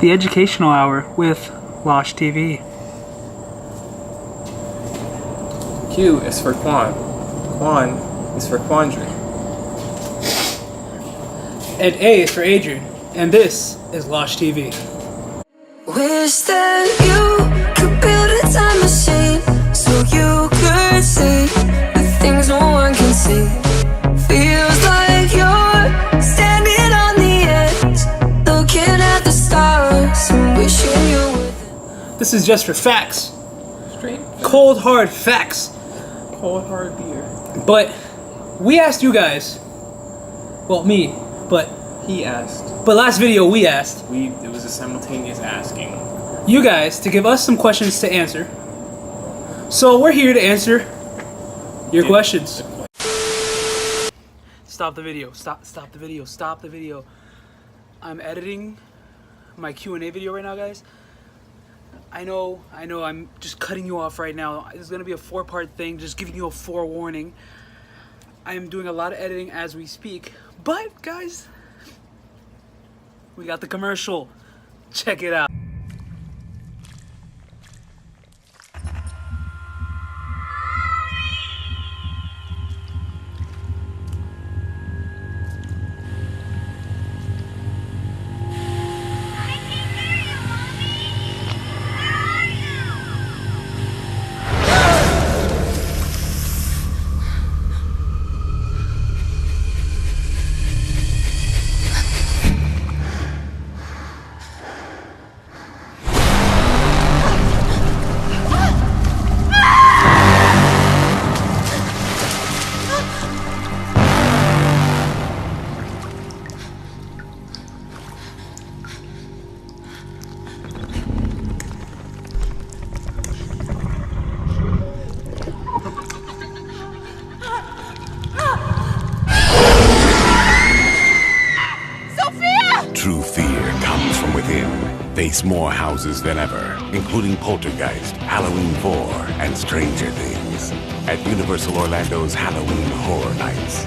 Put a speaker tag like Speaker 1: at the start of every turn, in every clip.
Speaker 1: The Educational Hour with Losh TV.
Speaker 2: Q is for Quan. Quan is for Quandary.
Speaker 1: And A is for Adrian. And this is Losh TV.
Speaker 3: Wish that you could build a time machine so you could see the things no one can see. Feels like you're standing on the edge, looking at the stars and wishing you were there.
Speaker 1: This is just for facts.
Speaker 2: Straight.
Speaker 1: Cold hard facts.
Speaker 2: Cold hard beer.
Speaker 1: But we asked you guys. Well, me, but
Speaker 2: He asked.
Speaker 1: last video we asked
Speaker 2: It was a simultaneous asking.
Speaker 1: you guys to give us some questions to answer. So we're here to answer your questions. Stop the video. Stop the video. Stop the video. I'm editing my Q&A video right now, guys. I know, I'm just cutting you off right now. It's going to be a 4-part thing, just giving you a forewarning. I am doing a lot of editing as we speak. But, guys, we got the commercial. Check it out.
Speaker 4: True fear comes from within. Face more houses than ever, including Poltergeist, Halloween 4, and Stranger Things at Universal Orlando's Halloween Horror Nights.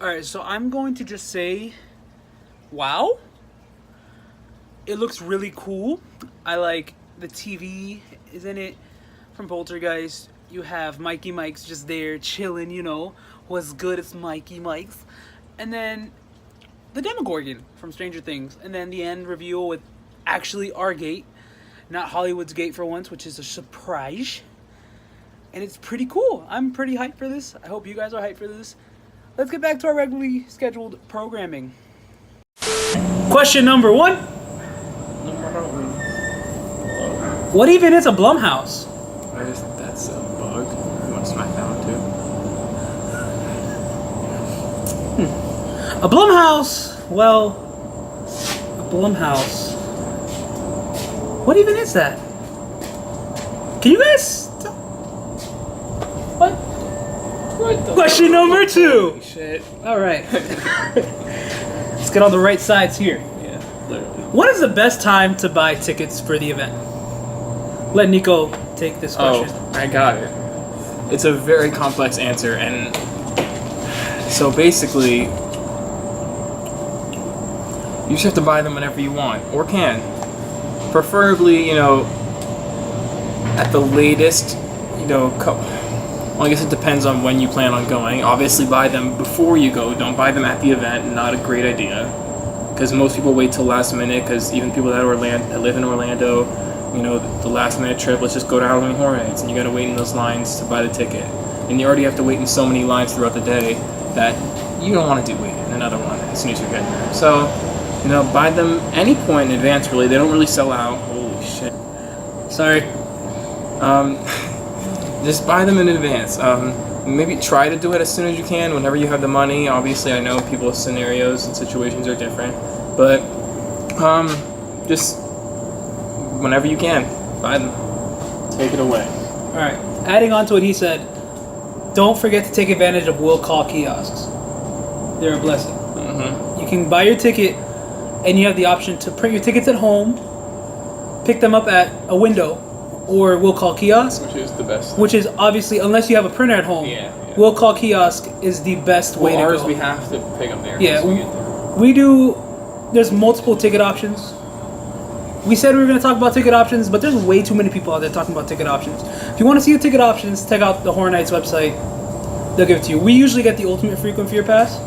Speaker 1: Alright, so I'm going to just say, wow. It looks really cool. I like the TV, isn't it? From Poltergeist. You have Mikey Mike's just there chilling, you know. What's good, it's Mikey Mike's. And then the Demogorgon from Stranger Things. And then the end reveal with actually our gate. Not Hollywood's gate for once, which is a surprise. And it's pretty cool. I'm pretty hyped for this. I hope you guys are hyped for this. Let's get back to our regularly scheduled programming. Question number 1. What even is a Blumhouse?
Speaker 2: That's a bug. You want to smack that one too?
Speaker 1: A Blumhouse, well, a Blumhouse. What even is that? Can you guys? What? Question number 2.
Speaker 2: Holy shit.
Speaker 1: All right. Let's get on the right sides here.
Speaker 2: Yeah, literally.
Speaker 1: What is the best time to buy tickets for the event? Let Nico take this question.
Speaker 2: Oh, I got it. It's a very complex answer, and so basically, you just have to buy them whenever you want, or can. Preferably, you know, at the latest, you know, well, I guess it depends on when you plan on going. Obviously, buy them before you go. Don't buy them at the event. Not a great idea. Because most people wait till last minute, because even people that live in Orlando, you know, the last minute trip, let's just go to Halloween Horror Nights, and you gotta wait in those lines to buy the ticket. And you already have to wait in so many lines throughout the day that you don't want to wait in another one as soon as you're getting there. So, you know, buy them any point in advance, really. They don't really sell out. Holy shit.
Speaker 1: Sorry.
Speaker 2: Just buy them in advance. Maybe try to do it as soon as you can, whenever you have the money. Obviously, I know people's scenarios and situations are different, but just whenever you can, buy them. Take it away.
Speaker 1: All right. Adding on to what he said, don't forget to take advantage of will call kiosks. They're a blessing.
Speaker 2: Mm-hmm.
Speaker 1: You can buy your ticket, and you have the option to print your tickets at home, pick them up at a window, or Will Call Kiosk,
Speaker 2: Which is the best.
Speaker 1: which is obviously, unless you have a printer at home,
Speaker 2: Yeah.
Speaker 1: Will Call Kiosk is the best way to
Speaker 2: ours
Speaker 1: go.
Speaker 2: we have to pick up there.
Speaker 1: Yeah,
Speaker 2: once we get there.
Speaker 1: we do. There's multiple ticket options. We said we were going to talk about ticket options, but there's way too many people out there talking about ticket options. If you want to see the ticket options, check out the Horror Nights website. They'll give it to you. We usually get the Ultimate Frequent Fear Pass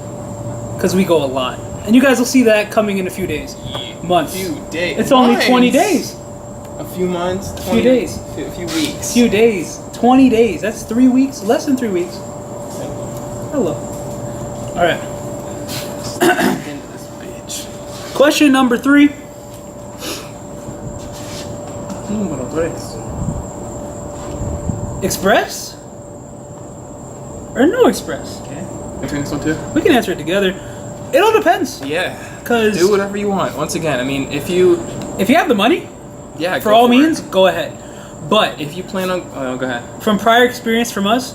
Speaker 1: because we go a lot. And you guys will see that coming in a few days. Months.
Speaker 2: Few days.
Speaker 1: It's only 20 days.
Speaker 2: A few months. 20,
Speaker 1: Few days.
Speaker 2: A few weeks.
Speaker 1: Few days. 20 days. That's 3 weeks. Less than 3 weeks. Hello. All right.
Speaker 2: Into this bitch.
Speaker 1: Question number 3.
Speaker 2: Número 3.
Speaker 1: Express? Or no express?
Speaker 2: Okay. Answering this one too?
Speaker 1: We can answer it together. It all depends.
Speaker 2: Yeah.
Speaker 1: 'Cause
Speaker 2: do whatever you want. Once again, I mean, if you
Speaker 1: have the money,
Speaker 2: yeah,
Speaker 1: for
Speaker 2: go
Speaker 1: all
Speaker 2: it.
Speaker 1: means, go ahead. But
Speaker 2: If you plan on, go ahead.
Speaker 1: from prior experience from us,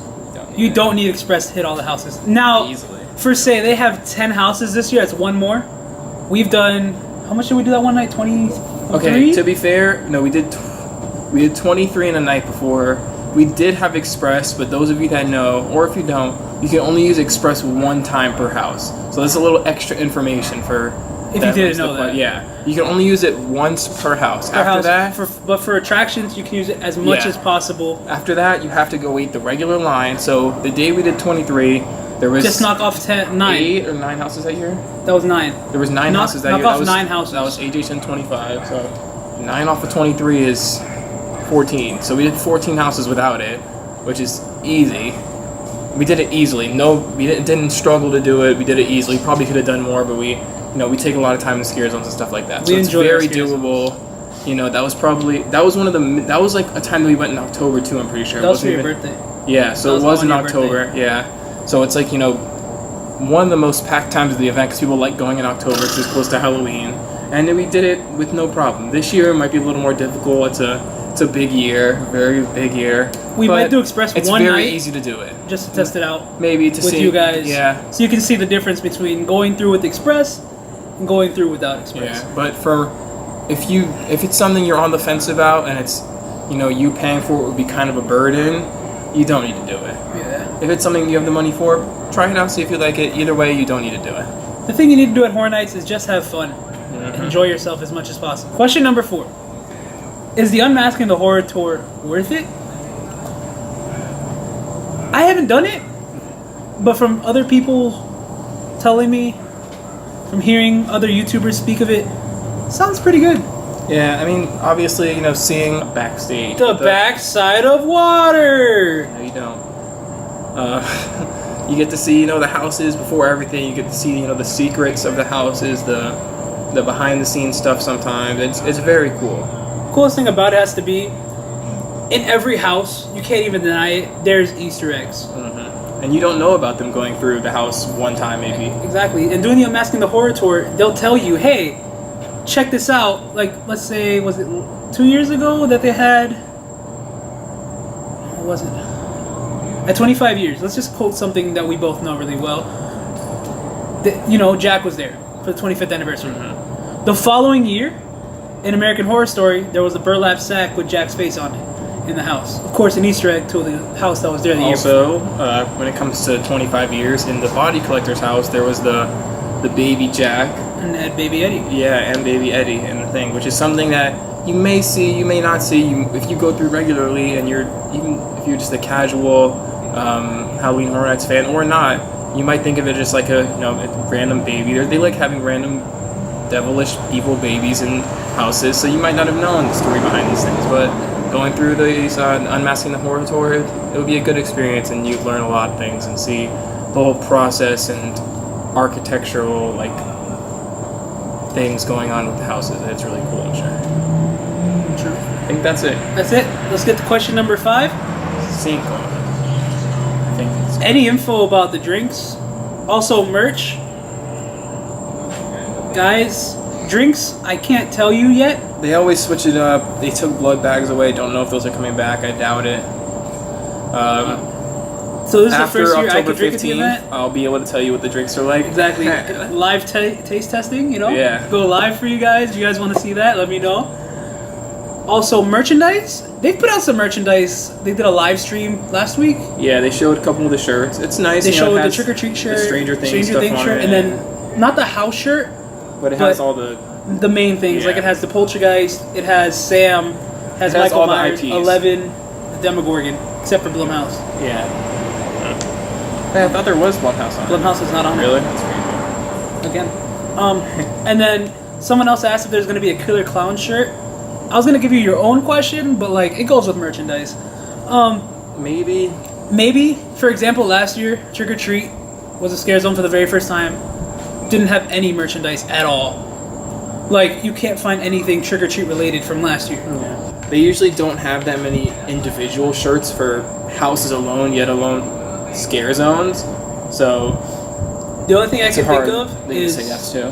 Speaker 1: you don't need express to hit all the houses. Now,
Speaker 2: Easily.
Speaker 1: for say they have 10 houses this year, it's one more. We've done, how much did we do that one night? 23?
Speaker 2: Okay. To be fair, no, we did 23 in a night before. We did have express, but those of you that know, or if you don't, you can only use express one time per house. So that's a little extra information for.
Speaker 1: If you didn't know that.
Speaker 2: Yeah, you can only use it once per house.
Speaker 1: Per
Speaker 2: After
Speaker 1: house,
Speaker 2: that,
Speaker 1: but for attractions, you can use it as much
Speaker 2: Yeah.
Speaker 1: as possible.
Speaker 2: after that, you have to go wait the regular line. So the day we did 23, there was
Speaker 1: Just knock off 9.
Speaker 2: 8 or 9 houses that year.
Speaker 1: That was 9.
Speaker 2: There was 9
Speaker 1: Knock-
Speaker 2: houses that
Speaker 1: knock
Speaker 2: year.
Speaker 1: off
Speaker 2: That was
Speaker 1: 9 houses.
Speaker 2: That was AJ's 25. So 9 off of 23 is 14. So we did 14 houses without it, which is easy. We did it easily. No, we didn't struggle to do it. We did it easily. Probably could have done more, but we take a lot of time in scare zones and stuff like that. So
Speaker 1: We
Speaker 2: it's
Speaker 1: enjoy our
Speaker 2: very
Speaker 1: scare zones.
Speaker 2: doable. That was like a time that we went in October too. I'm pretty sure.
Speaker 1: That was for
Speaker 2: It
Speaker 1: your
Speaker 2: wasn't
Speaker 1: birthday.
Speaker 2: Yeah, so
Speaker 1: That
Speaker 2: it
Speaker 1: was
Speaker 2: was in
Speaker 1: on your
Speaker 2: October. Yeah, so it's like one of the most packed times of the event because people like going in October because it's close to Halloween, and we did it with no problem. This year might be a little more difficult. It's a big year, very big year.
Speaker 1: We
Speaker 2: but
Speaker 1: might do express
Speaker 2: it's
Speaker 1: one
Speaker 2: very
Speaker 1: night
Speaker 2: easy to do it.
Speaker 1: just to test it out
Speaker 2: Maybe to
Speaker 1: with
Speaker 2: see
Speaker 1: you guys.
Speaker 2: Yeah,
Speaker 1: So you can see the difference between going through with express and going through without express.
Speaker 2: yeah. But if it's something you're on the fence about and it's you paying for it would be kind of a burden, you don't need to do it.
Speaker 1: Yeah.
Speaker 2: If it's something you have the money for, try it out, see if you like it. Either way, you don't need to do it.
Speaker 1: The thing you need to do at Horror Nights is just have fun.
Speaker 2: Mm-hmm.
Speaker 1: Enjoy yourself as much as possible. Question number 4. Is the Unmasking the Horror Tour worth it? I haven't done it, but from other people telling me, from hearing other YouTubers speak of it, sounds pretty good.
Speaker 2: Yeah, I mean, obviously, seeing backstage.
Speaker 1: The backside of water!
Speaker 2: No, you don't. You get to see, the houses before everything. You get to see, the secrets of the houses, the behind the scenes stuff sometimes. It's very cool.
Speaker 1: Coolest thing about it has to be, in every house, you can't even deny it, there's Easter eggs.
Speaker 2: Mm-hmm. And you don't know about them going through the house one time, maybe.
Speaker 1: Exactly. And doing the Unmasking the Horror Tour, they'll tell you, hey, check this out. Like, let's say, was it 2 years ago that they had... What was it? At 25 years. Let's just quote something that we both know really well. Jack was there for the 25th anniversary.
Speaker 2: Mm-hmm.
Speaker 1: The following year, in American Horror Story, there was a burlap sack with Jack's face on it in the house. Of course, an Easter egg to the house that was there the year before.
Speaker 2: Also, when it comes to 25 years, in the body collector's house, there was the baby Jack.
Speaker 1: And had Baby Eddie.
Speaker 2: Yeah, and baby Eddie in the thing, which is something that you may see, you may not see. If you go through regularly, and even if you're just a casual Halloween Horror Nights fan or not, you might think of it just like a random baby. They like having random devilish, evil babies in houses, so you might not have known the story behind these things. But going through these Unmasking the Horror Tour, it would be a good experience, and you'd learn a lot of things and see the whole process and architectural things going on with the houses. It's really cool and sure.
Speaker 1: True.
Speaker 2: I think that's it.
Speaker 1: That's it. Let's get to question number 5.
Speaker 2: Cinco. I think it's
Speaker 1: Any info about the drinks? Also merch? Guys, drinks, I can't tell you yet.
Speaker 2: They always switch it up. They took blood bags away. Don't know if those are coming back. I doubt it.
Speaker 1: So this is the
Speaker 2: After
Speaker 1: first year I
Speaker 2: October
Speaker 1: could drink at the
Speaker 2: 15th,
Speaker 1: event?
Speaker 2: I'll be able to tell you what the drinks are like.
Speaker 1: Exactly. Live taste testing,
Speaker 2: Yeah.
Speaker 1: Go live for you guys. You guys want to see that? Let me know. Also, merchandise. they've put out some merchandise. They did a live stream last week.
Speaker 2: Yeah, they showed a couple of the shirts. It's nice.
Speaker 1: They
Speaker 2: you know,
Speaker 1: showed
Speaker 2: it
Speaker 1: the
Speaker 2: has
Speaker 1: Trick or Treat shirt,
Speaker 2: the Stranger Things stuff on
Speaker 1: shirt,
Speaker 2: it,
Speaker 1: and then not the house shirt,
Speaker 2: but it has all the
Speaker 1: main things.
Speaker 2: Yeah.
Speaker 1: Like it has the Poltergeist, it has Sam, has
Speaker 2: It has
Speaker 1: Michael
Speaker 2: all the
Speaker 1: Myers,
Speaker 2: IPs.
Speaker 1: 11, the Demogorgon, except for Blumhouse.
Speaker 2: yeah. Hey, I thought there was Blumhouse on it.
Speaker 1: Blumhouse is not on
Speaker 2: Really?
Speaker 1: it
Speaker 2: That's crazy.
Speaker 1: again. And then someone else asked if there's going to be a Killer Clown shirt. I was going to give you your own question, but like it goes with merchandise.
Speaker 2: Maybe.
Speaker 1: Maybe, for example, last year Trick or Treat was a scare zone for the very first time. Didn't have any merchandise at all. Like you can't find anything Trick or Treat related from last year.
Speaker 2: Yeah. They usually don't have that many individual shirts for houses alone, yet alone scare zones. So
Speaker 1: The only thing I
Speaker 2: it's
Speaker 1: can
Speaker 2: a hard
Speaker 1: think of
Speaker 2: thing
Speaker 1: is
Speaker 2: to say yes to.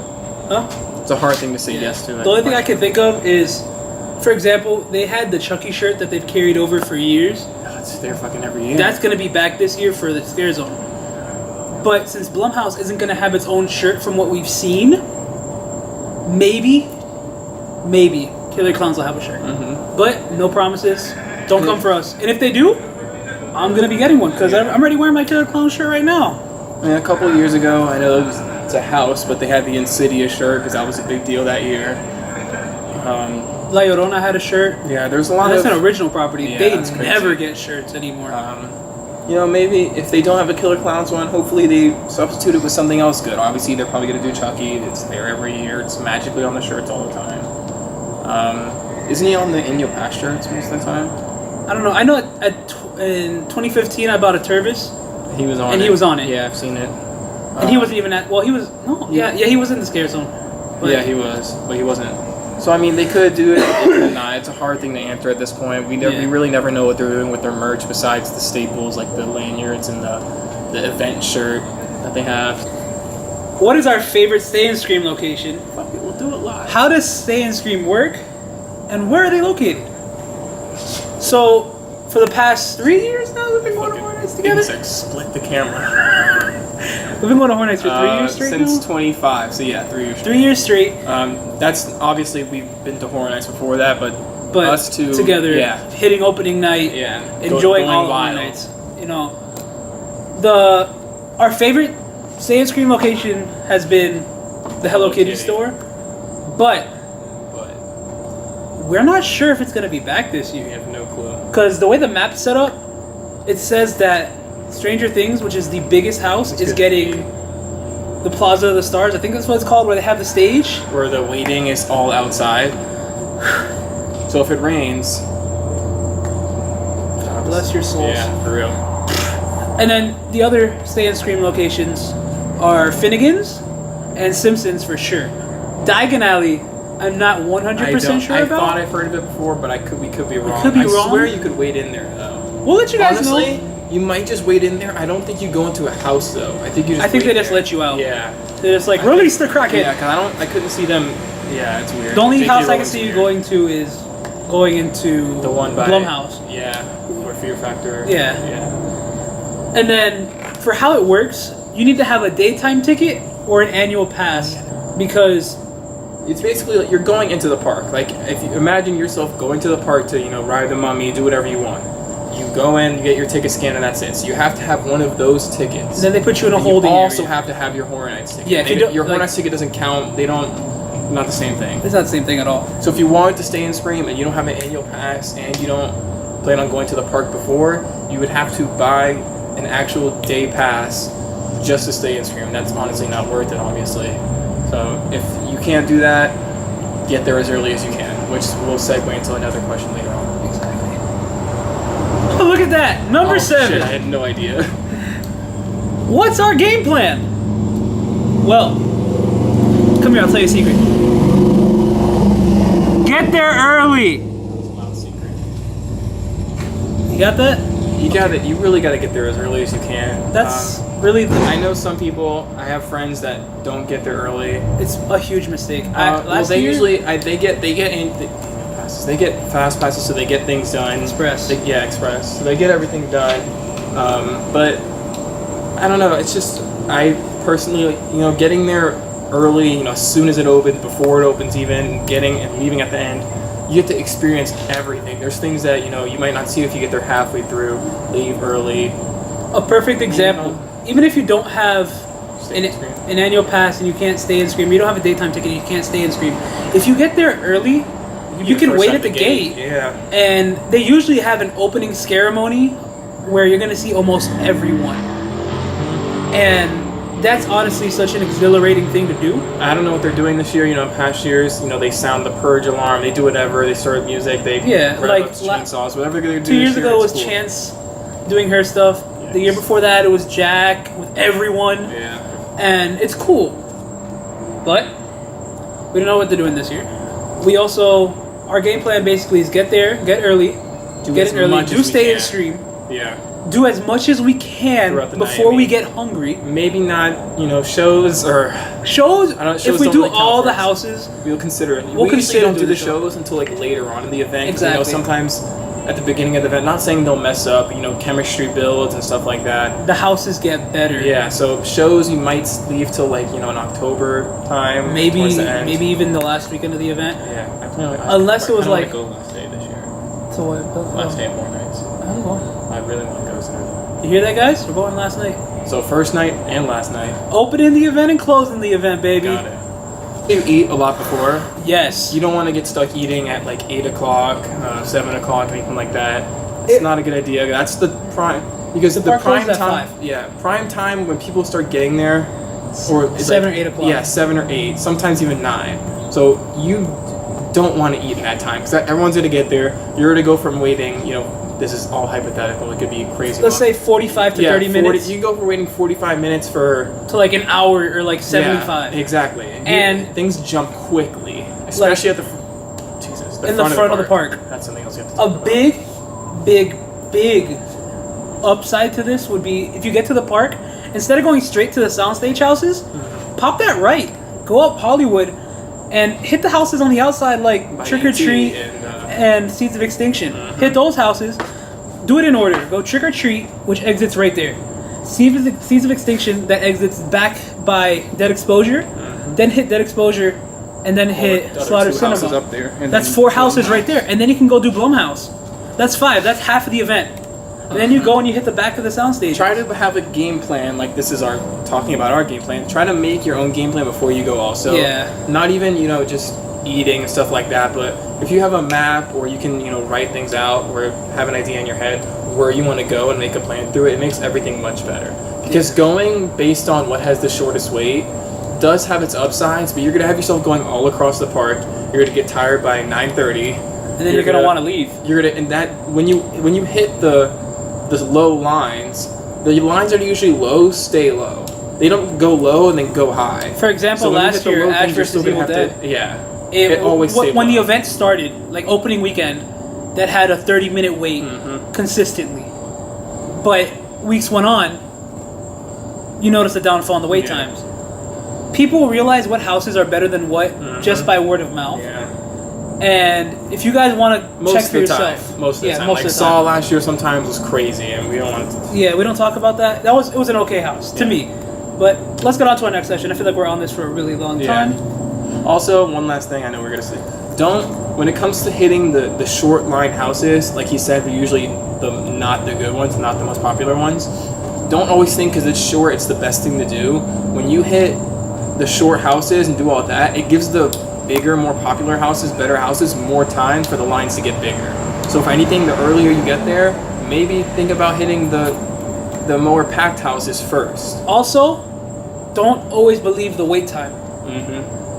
Speaker 1: Huh?
Speaker 2: It's a hard thing to say yes to.
Speaker 1: The only thing I can think of is, for example, they had the Chucky shirt that they've carried over for years.
Speaker 2: It's there fucking every year.
Speaker 1: That's gonna be back this year for the Scare Zone. But since Blumhouse isn't gonna have its own shirt from what we've seen, maybe Killer Clowns will have a shirt.
Speaker 2: Mm-hmm.
Speaker 1: But no promises. Don't come for us. And if they do, I'm gonna be getting one because I'm already wearing my Killer Clown shirt right now.
Speaker 2: I mean, a couple of years ago, I know it's a house, but they had the Insidious shirt because that was a big deal that year.
Speaker 1: La Llorona had a shirt.
Speaker 2: Yeah, there's a lot
Speaker 1: That's
Speaker 2: of.
Speaker 1: an original property.
Speaker 2: Yeah,
Speaker 1: They
Speaker 2: that's crazy.
Speaker 1: never get shirts anymore.
Speaker 2: You know, maybe if they don't have a Killer Clowns one, hopefully they substitute it with something else good. Obviously, they're probably going to do Chucky. It's there every year. It's magically on the shirts all the time. Isn't he on the In Your Past shirts most of the time?
Speaker 1: I don't know. I know in 2015 I bought a Turvis,
Speaker 2: He was on
Speaker 1: And
Speaker 2: it.
Speaker 1: he was on it.
Speaker 2: Yeah, I've seen it.
Speaker 1: and he wasn't even at. Well, he was he was in the Scare Zone. But
Speaker 2: Yeah, he was, but he wasn't. So I mean, they could do it. They could not. It's a hard thing to answer at this point. We really never know what they're doing with their merch besides the staples like the lanyards and the event shirt that they have.
Speaker 1: What is our favorite Stay and Scream location?
Speaker 2: Fuck it, we'll do it live.
Speaker 1: How does Stay and Scream work? And where are they located? So, for the past 3 years now, we've been going to Horror Nights together.
Speaker 2: It's like split the camera.
Speaker 1: We've been going to Horror Nights for 3 years straight
Speaker 2: since
Speaker 1: now?
Speaker 2: 25. So yeah, 3 years.
Speaker 1: 3 years straight.
Speaker 2: That's obviously we've been to Horror Nights before that, but us two
Speaker 1: together,
Speaker 2: yeah,
Speaker 1: hitting opening night,
Speaker 2: yeah,
Speaker 1: enjoying
Speaker 2: going
Speaker 1: all
Speaker 2: wild.
Speaker 1: Horror Nights. You know, our favorite Stay and Scream location has been the Hello Kitty
Speaker 2: Kitty.
Speaker 1: store, but we're not sure if it's gonna be back this
Speaker 2: We
Speaker 1: year.
Speaker 2: have no clue.
Speaker 1: Because the way the map's set up, it says that Stranger Things, which is the biggest house, is
Speaker 2: good.
Speaker 1: getting the Plaza of the Stars. I think that's what it's called, where they have the stage.
Speaker 2: Where the waiting is all outside. So if it rains,
Speaker 1: God bless your souls.
Speaker 2: yeah, for real.
Speaker 1: And then the other Stay and Scream locations are Finnegan's and Simpsons for sure. Diagon Alley, I'm not 100% sure
Speaker 2: I
Speaker 1: about.
Speaker 2: thought I've heard of it before, but we could be wrong.
Speaker 1: could be
Speaker 2: I
Speaker 1: wrong.
Speaker 2: swear you could wait in there though.
Speaker 1: We'll let you guys
Speaker 2: Honestly,
Speaker 1: know.
Speaker 2: you might just wait in there. I don't think you go into a house though. I think you just.
Speaker 1: I think
Speaker 2: wait
Speaker 1: they just
Speaker 2: there.
Speaker 1: let you out.
Speaker 2: Yeah.
Speaker 1: They're just like, release the crackhead.
Speaker 2: Yeah, because I couldn't see them. Yeah, it's weird.
Speaker 1: The only
Speaker 2: J.K.
Speaker 1: house I can
Speaker 2: Rowling's
Speaker 1: see you
Speaker 2: weird.
Speaker 1: going to is going into
Speaker 2: The one by
Speaker 1: Blumhouse.
Speaker 2: Yeah, or Fear Factor.
Speaker 1: Yeah.
Speaker 2: Yeah.
Speaker 1: And then for how it works, you need to have a daytime ticket or an annual pass because
Speaker 2: It's basically like you're going into the park. Like if you imagine yourself going to the park to ride the mummy, do whatever you want. You go in, you get your ticket scanned, and that's it. So you have to have one of those tickets.
Speaker 1: then they put you in a
Speaker 2: And
Speaker 1: holding
Speaker 2: you also
Speaker 1: area.
Speaker 2: have to have your Horror Nights ticket.
Speaker 1: Yeah, if you don't-
Speaker 2: your Horror
Speaker 1: like-
Speaker 2: Nights ticket doesn't count. They don't. Not the same thing.
Speaker 1: It's not the same thing at all.
Speaker 2: So if you wanted to stay and Scream and you don't have an annual pass and you don't plan on going to the park before, you would have to buy an actual day pass just to stay and Scream. That's honestly not worth it, obviously. So if you can't do that, get there as early as you can, which will segue into another question later on.
Speaker 1: Exactly. Oh, look at that. Number 7.
Speaker 2: Shit, I had no idea.
Speaker 1: What's our game plan? Well, come here, I'll tell you a secret. Get there early. You got that?
Speaker 2: You really got to get there as early as you can.
Speaker 1: That's really
Speaker 2: I know some people. I have friends that don't get there early.
Speaker 1: it's a huge mistake.
Speaker 2: Well,
Speaker 1: Last
Speaker 2: they
Speaker 1: year,
Speaker 2: usually they get passes. They get fast passes, so they get things done.
Speaker 1: Express.
Speaker 2: Express. So they get everything done. But I don't know. It's just I personally, getting there early, as soon as it opens, before it opens, even getting and leaving at the end. you get to experience everything. There's things that, you know, you might not see if you get there halfway through, leave early.
Speaker 1: A perfect example, even if you don't have an annual pass and you can't stay in Scream, you don't have a daytime ticket and you can't stay in Scream, if you get there early, you can wait at the gate.
Speaker 2: Yeah.
Speaker 1: And they usually have an opening ceremony where you're going to see almost everyone. And that's honestly such an exhilarating thing to do.
Speaker 2: I don't know what they're doing this year. You know, in past years, you know, they sound the purge alarm, they do whatever, they start music, they grab up chainsaws, whatever they do.
Speaker 1: 2 years ago it was Chance doing her stuff. Yes. The year before that it was Jack with everyone.
Speaker 2: Yeah.
Speaker 1: And it's cool. But we don't know what they're doing this year. We also, our game plan basically is get there, get early, do stay in Stream.
Speaker 2: Yeah.
Speaker 1: Do as much as we can before we get hungry.
Speaker 2: Maybe not, you know, shows.
Speaker 1: If we do all the houses,
Speaker 2: we'll consider it.
Speaker 1: We
Speaker 2: usually don't do the shows until like later on in the event.
Speaker 1: Exactly.
Speaker 2: You know, sometimes at the beginning of the event, not saying they'll mess up, you know, chemistry builds and stuff like that.
Speaker 1: The houses get better.
Speaker 2: Yeah. So shows you might leave till like, you know, in October time.
Speaker 1: Maybe even the last weekend of the event.
Speaker 2: Yeah.
Speaker 1: Unless it was like.
Speaker 2: Go last day this year.
Speaker 1: So what?
Speaker 2: Last day of 4 nights.
Speaker 1: I don't know.
Speaker 2: I really want to go to
Speaker 1: You hear that, guys? We're going last night.
Speaker 2: So first night and last night.
Speaker 1: Opening the event and closing the event, baby.
Speaker 2: Got it. You eat a lot before.
Speaker 1: Yes.
Speaker 2: You don't want to get stuck eating at like 8 o'clock, 7 o'clock, anything like that. It's not a good idea. That's the prime, because the prime time. Yeah, prime time when people start getting there, or it's
Speaker 1: 7 or 8 o'clock.
Speaker 2: Yeah, 7 or 8, sometimes even 9. So you don't want to eat in that time because everyone's gonna get there. You're gonna go from waiting, you know. This is all hypothetical. It could be crazy.
Speaker 1: Let's say 45 to 30 minutes.
Speaker 2: You can go for waiting 45 minutes to
Speaker 1: like an hour or like 75.
Speaker 2: Yeah, exactly.
Speaker 1: And
Speaker 2: things jump quickly, especially at the
Speaker 1: front of the park.
Speaker 2: That's something else you have to talk about.
Speaker 1: Big upside to this would be if you get to the park, instead of going straight to the soundstage houses, pop that right. Go up Hollywood and hit the houses on the outside like
Speaker 2: By
Speaker 1: Trick or Treat and Seeds of Extinction. Hit those houses. Do it in order. Go Trick or Treat, which exits right there. Seeds of Extinction that exits back by Dead Exposure. Then hit Dead Exposure, and then hit Slaughter Cinema.
Speaker 2: Up there, and
Speaker 1: that's 4 houses right there, and then you can go do Blumhouse. That's 5. That's half of the event. And then you go and you hit the back of the soundstage.
Speaker 2: Try to have a game plan, like this is talking about our game plan. Try to make your own game plan before you go also.
Speaker 1: Yeah.
Speaker 2: Not even, you know, just eating and stuff like that, but if you have a map or you can, you know, write things out or have an idea in your head where you want to go and make a plan through it makes everything much better. Because going based on what has the shortest wait does have its upsides, but you're going to have yourself going all across the park. You're going to get tired by 9:30.
Speaker 1: And then you're going to want to leave.
Speaker 2: You're going to, and that, when you hit the low lines, the lines are usually low, stay low. They don't go low and then go high.
Speaker 1: For example, last year, Ash vs. Evil Dead. It always stayed when the event started, like opening weekend, that had a 30-minute wait consistently. But weeks went on, you notice a downfall in the wait times. People realize what houses are better than what just by word of mouth. Yeah. And if you guys want to check for yourself,
Speaker 2: most of the time, like Saw last year sometimes was crazy, and we don't want to.
Speaker 1: Yeah, we don't talk about that. It was an okay house to me, but let's get on to our next session. I feel like we're on this for a really long time.
Speaker 2: Also, one last thing I know we're gonna say: when it comes to hitting the short line houses, like he said, they're usually not the good ones, not the most popular ones. Don't always think because it's short, it's the best thing to do. When you hit the short houses and do all that, it gives the bigger, more popular houses, better houses, more time for the lines to get bigger. So if anything, the earlier you get there, maybe think about hitting the more packed houses first.
Speaker 1: Also, don't always believe the wait time.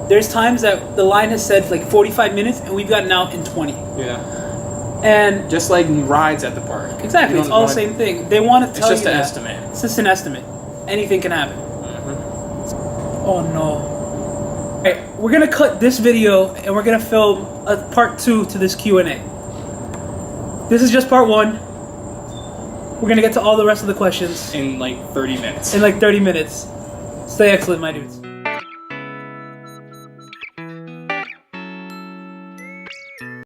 Speaker 1: There's times that the line has said like 45 minutes and we've gotten out in 20.
Speaker 2: Yeah.
Speaker 1: And
Speaker 2: just like rides at the park.
Speaker 1: Exactly, it's all the same thing. They want to tell you
Speaker 2: It's just an estimate.
Speaker 1: It's just an estimate. Anything can happen. Oh no. Alright, we're gonna cut this video and we're gonna film a part 2 to this Q&A. This is just part 1. We're gonna get to all the rest of the questions
Speaker 2: in like 30 minutes.
Speaker 1: In like 30 minutes. Stay excellent, my dudes.